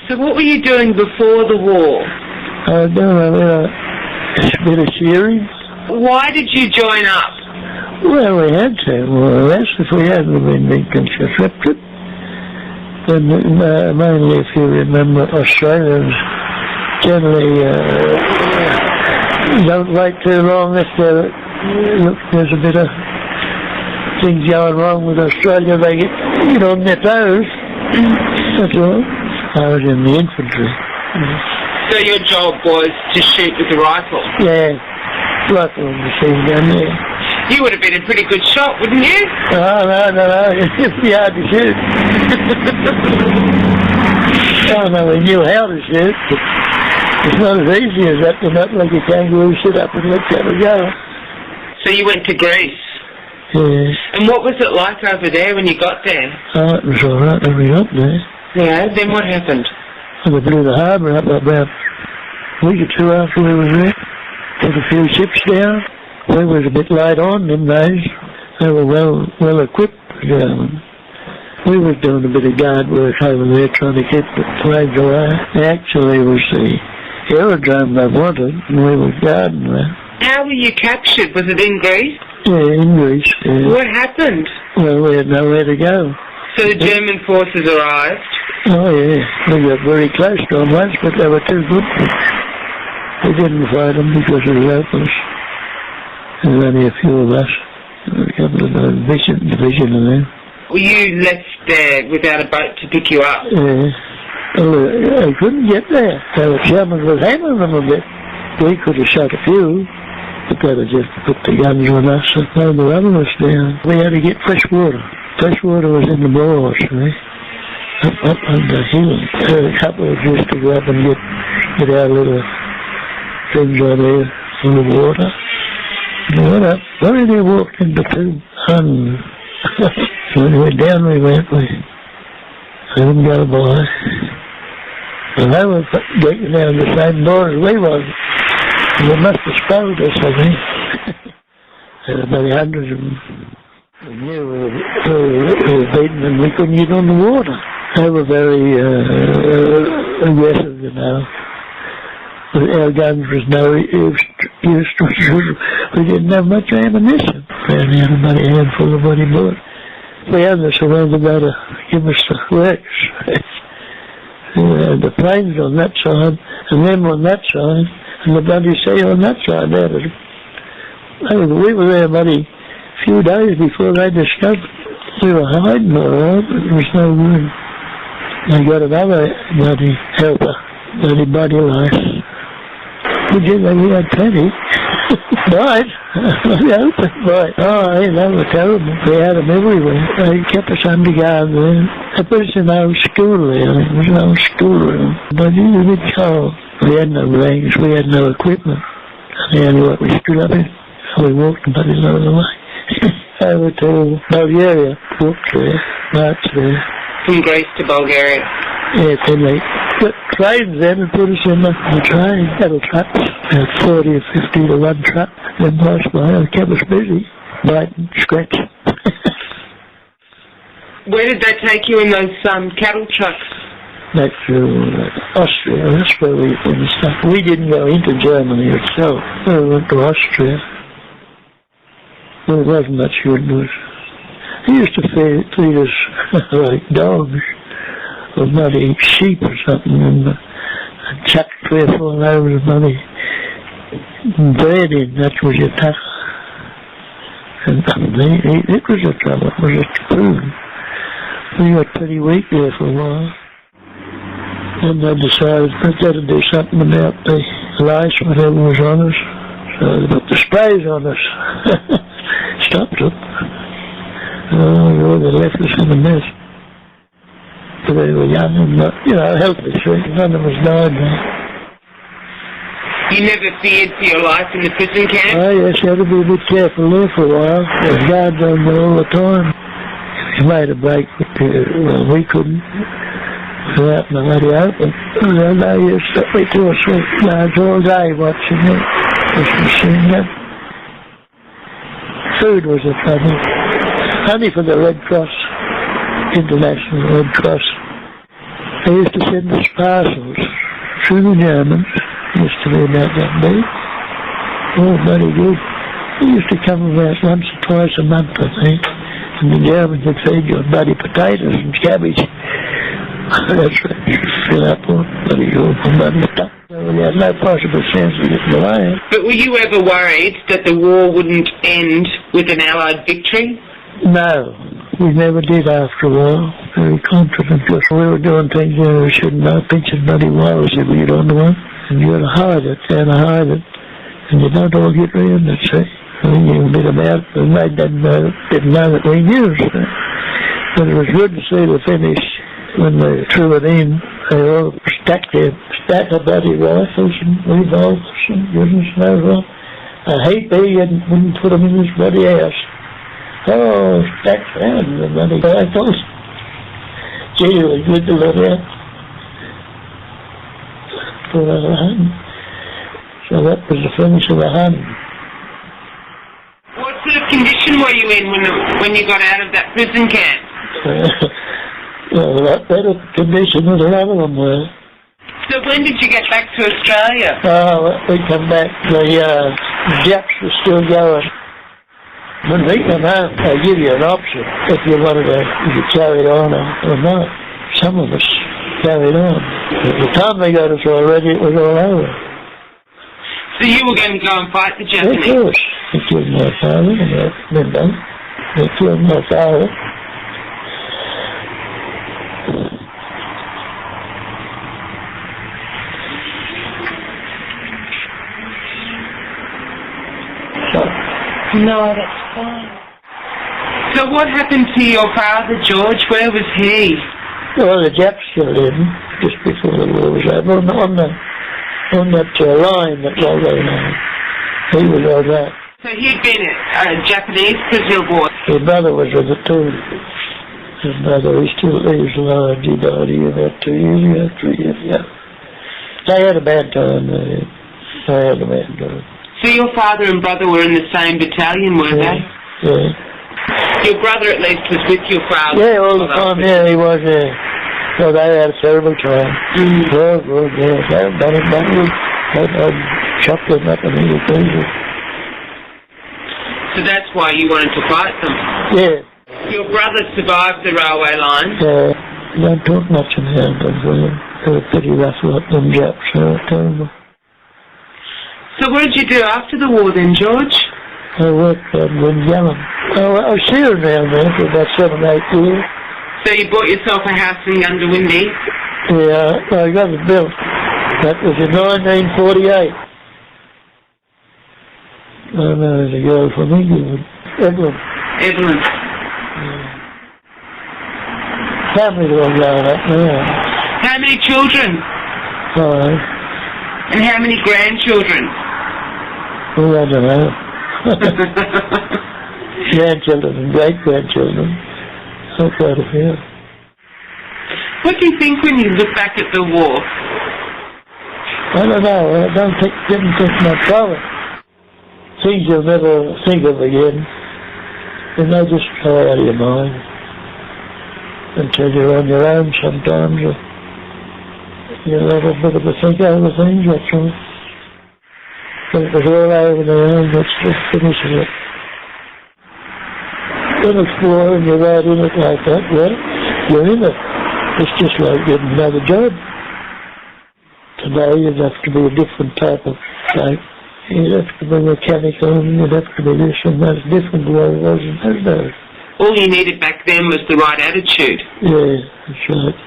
So what were you doing before the war? I was doing a bit of shearing. Why did you join up? Well, we had to, more or less. If we hadn't been conscripted. And mainly, if you remember, Australians generally don't wait too long if there's a bit of things going wrong with Australia. They get on their toes. That's all. I was in the infantry. So your job was to shoot with a rifle? Yeah, rifle and machine gun, yeah. You would have been a pretty good shot, wouldn't you? No. It'd be hard to shoot. We knew how to shoot, but it's not as easy as that to not like a kangaroo sit up and let it go. So you went to Greece? Yeah. And what was it like over there when you got there? Oh, it was all right when we got there. Yeah, then what happened? We blew the harbour up about a week or two after we was there. Took a few ships down. We was a bit late on them days. They were well equipped. We was doing a bit of guard work over there trying to keep the planes away. Actually, it was the aerodrome they wanted, and we was guarding that. How were you captured? Was it in Greece? Yeah, in Greece. Yeah. What happened? Well, we had nowhere to go. So the German forces arrived? Oh, yeah. We got very close to them once, but they were too good for us. We didn't fight them because it was hopeless. There was only a few of us. A couple of division of them. Well, you left there without a boat to pick you up? Yeah. Well, I couldn't get there. So the Germans was hammering them a bit. We could have shot a few, but they would just put the guns on us and throw the other us down. We had to get fresh water. Fresh water was in the bores, up on the hill. A couple of us used to go up and get our little things on there full of water. And we went up. Well, they walked into two huns. So anyway, down we went. We couldn't go by. And they were getting down the same door as we was. And they must have spotted us, I think. There were about hundreds of them. We knew we were beaten and we couldn't get on the water. They were very aggressive, Our guns was no use to us. We didn't have much ammunition. We only had about a handful of bloody bullets. We had this around about to give us the works. The planes on that side, and them on that side, and the bloody sea on that side. We were there bloody few days before they discovered we were hiding all right, but there was no room. They got another bloody helper, bloody body life. We had plenty. Right. Right. Oh, they were terrible. We had them everywhere. They kept us under guard there. They put us in our school there. It was an old schoolroom. But it was a bit cold. We had no rings. We had no equipment. The only what we stood up in. So we walked about the other way. Over to Bulgaria. Walked there. Marched there. From Greece to Bulgaria? Yeah, then they put trains then and put us in the train, cattle trucks, about 40 or 50 to one truck, then passed by, and kept us busy, biting, scratching. Where did they take you in those cattle trucks? Back to Austria, that's where we finished up. We didn't go into Germany itself, we went to Austria. Well, it wasn't much good news. They used to feed us like dogs. Or bloody sheep or something, and chuck 3 or 4 loaves of bloody bread in, that was your tucker. And it was a trouble, it was a food. We got pretty weak there for a while. Then they decided they'd got to do something about the lice, whatever was on us. So they put the sprays on us. Stopped it. Oh, they left us in a mess. They were young and, healthy, so none of us died there. You never feared for your life in the prison camp? Oh, yes, you had to be a bit careful there for a while. There was guards on there all the time. We made a break, but we couldn't. We were out in the bloody open. They used to be 2 or 3 guards all day watching it. Food was a trouble. Only for the Red Cross. International Red Cross. They used to send us parcels through the Germans. Used to be about that big. Oh, bloody good. They used to come about once or twice a month, I think. And the Germans would feed you on bloody potatoes and cabbage. That's right. Fill up on bloody awful bloody stuff. We had no possible sense of getting away. But were you ever worried that the war wouldn't end with an Allied victory? No, we never did after a while. Very confident because we were doing things we shouldn't know, pinching bloody wires if we get onto one. And you had to hide it, and you don't all get around it, see. I mean, you bit about it, and they didn't know that we knew, see. But it was good to see the finish when they threw it in. They all stacked of bloody rifles and revolvers and goodness knows what. I hate they wouldn't put them in this bloody house. Oh, stacked around the bloody rifles. Gee, it was good to look at. For the Hun. So that was the finish of the Hun. What sort of condition were you in when you got out of that prison camp? Well, a lot better condition than a lot of them were. So when did you get back to Australia? Oh, we come back, the Japs were still going. When we come home, they give you an option if you wanted to, if you carried on or not. Some of us carried on. At the time they got us already, it was all over. So you were going to go and fight the Japanese? Of course. They killed my father in that window. They killed my father. No, that's fine. So what happened to your father, George? Where was he? Well, the Japs killed him just before the war was over. On that line that was going on. He was on that. So he'd been a Japanese prisoner of war. His brother was with it too. His brother, he still lives alive. He died about 2 years ago, 3 years ago. They had a bad time. They had a bad time. So your father and brother were in the same battalion, were they? Yeah. Your brother at least was with your father? Yeah, all the time, yeah, he was, yeah. So they had a terrible time. Oh, good, yeah. They had done it badly. They had chocolate up and everything. So that's why you wanted to fight them? Yeah. Your brother survived the railway line? Yeah. Don't talk much about them, they were pretty rough lot, them Japs, they were terrible. So what did you do after the war then, George? I worked in Gallon. I was here around there for about 7 or 8 years. So you bought yourself a house in Gundawindi? Yeah, I got it built. That was in 1948. I married a girl from England, Evelyn. Evelyn. Yeah. Family's all grown up now. How many children? 5. And how many grandchildren? Oh, I don't know. Grandchildren and great-grandchildren. Oh, quite a few. What do you think when you look back at the war? I don't know. Didn't think much of it. Things you'll never think of again. And they just go out of your mind. Until you're on your own sometimes. You'll have a bit of a think over things, that's all. But it was all over there, and that's just finishing it. When it's war and you're right in it like that, well, you're in it. It's just like getting another job. Today you'd have to be a different type of type. You'd have to be mechanical, and you'd have to be this and that. It's different the way it was in those days. All you needed back then was the right attitude. Yeah, that's right.